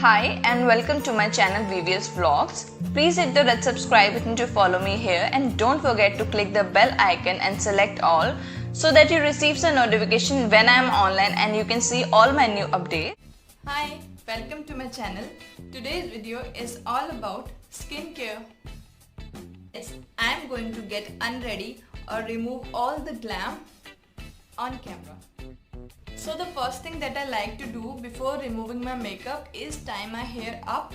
Hi and welcome to my channel VVS Vlogs. Please hit the red subscribe button to follow me here and don't forget to click the bell icon and select all so that you receive a notification when I am online and you can see all my new updates. Hi, welcome to my channel. Today's video is all about skincare. Yes, I am going to get unready or remove all the glam on camera. So the first thing that I like to do before removing my makeup is tie my hair up.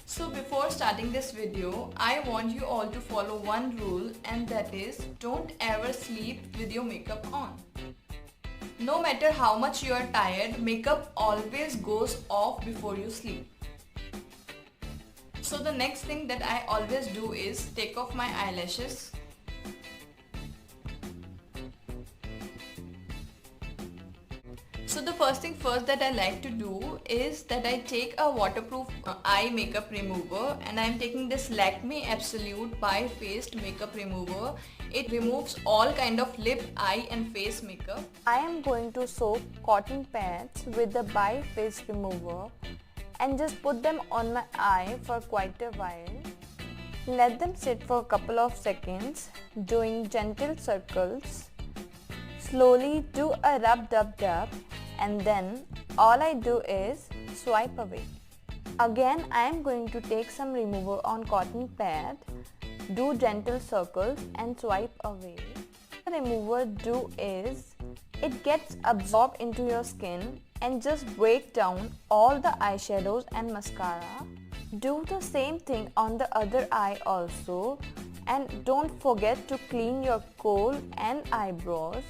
So before starting this video, I want you all to follow one rule, and that is don't ever sleep with your makeup on. No matter how much you are tired, makeup always goes off before you sleep. So the next thing that I always do is take off my eyelashes. So the first thing first that I like to do is that I take a waterproof eye makeup remover, and I am taking this Lakme Absolute By Faced makeup remover. It removes all kind of lip, eye and face makeup. I am going to soak cotton pads with the By Faced remover and just put them on my eye for quite a while. Let them sit for a couple of seconds, doing gentle circles. Slowly do a rub dub dub, and then all I do is swipe away. Again I am going to take some remover on cotton pad, do gentle circles and swipe away. The remover do is it gets absorbed into your skin and just break down all the eyeshadows and mascara. Do the same thing on the other eye also, and don't forget to clean your kohl and eyebrows.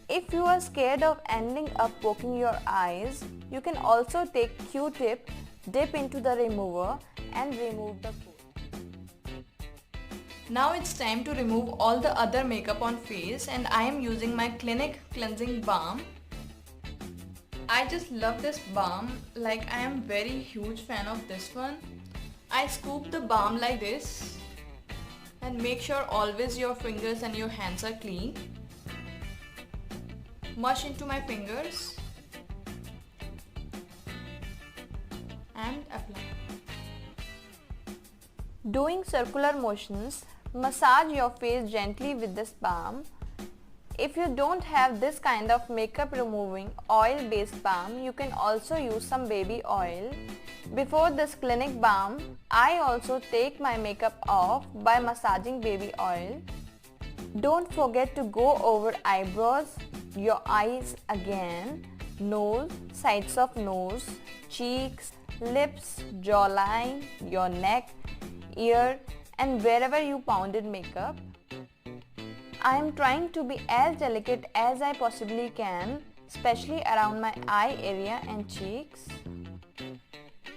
If you are scared of ending up poking your eyes, you can also take Q-tip, dip into the remover and remove the kohl. Now it's time to remove all the other makeup on face, and I am using my Clinique Cleansing Balm. I just love this balm, like I am very huge fan of this one. I scoop the balm like this, and make sure always your fingers and your hands are clean. Mush into my fingers and apply. Doing circular motions, massage your face gently with this balm. If you don't have this kind of makeup removing oil based balm, you can also use some baby oil. Before this Clinique balm, I also take my makeup off by massaging baby oil. Don't forget to go over eyebrows, your eyes again, nose, sides of nose, cheeks, lips, jawline, your neck, ear and wherever you pounded makeup. I am trying to be as delicate as I possibly can, especially around my eye area and cheeks.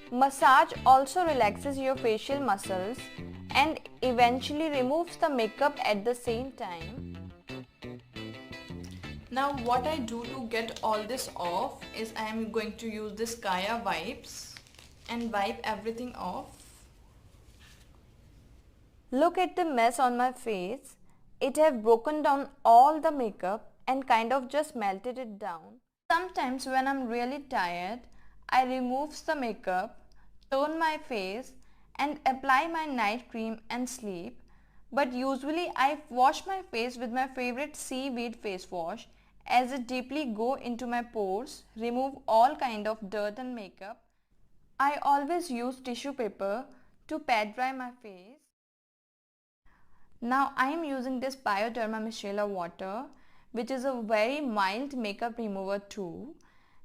Massage also relaxes your facial muscles and eventually removes the makeup at the same time. Now what I do to get all this off is I am going to use this Kaya wipes and wipe everything off. Look at the mess on my face. It have broken down all the makeup and kind of just melted it down. Sometimes when I'm really tired, I remove the makeup, tone my face and apply my night cream and sleep. But usually I wash my face with my favorite seaweed face wash, as it deeply go into my pores, remove all kind of dirt and makeup. I always use tissue paper to pat dry my face. Now I am using this Bioderma Micellar water, which is a very mild makeup remover too,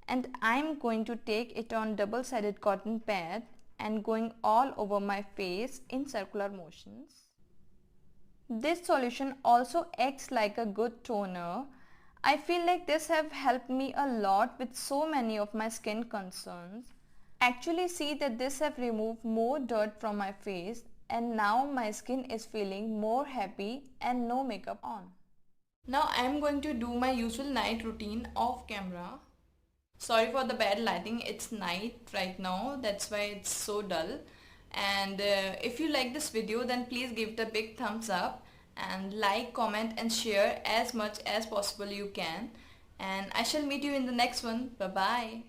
and I am going to take it on double-sided cotton pad and going all over my face in circular motions. This solution also acts like a good toner. I feel like this have helped me a lot with so many of my skin concerns. Actually see that this have removed more dirt from my face, and now my skin is feeling more happy and no makeup on. Now I am going to do my usual night routine off camera. Sorry for the bad lighting, it's night right now, that's why it's so dull. And if you like this video, then please give it a big thumbs up and like, comment and share as much as possible you can. And I shall meet you in the next one. Bye bye.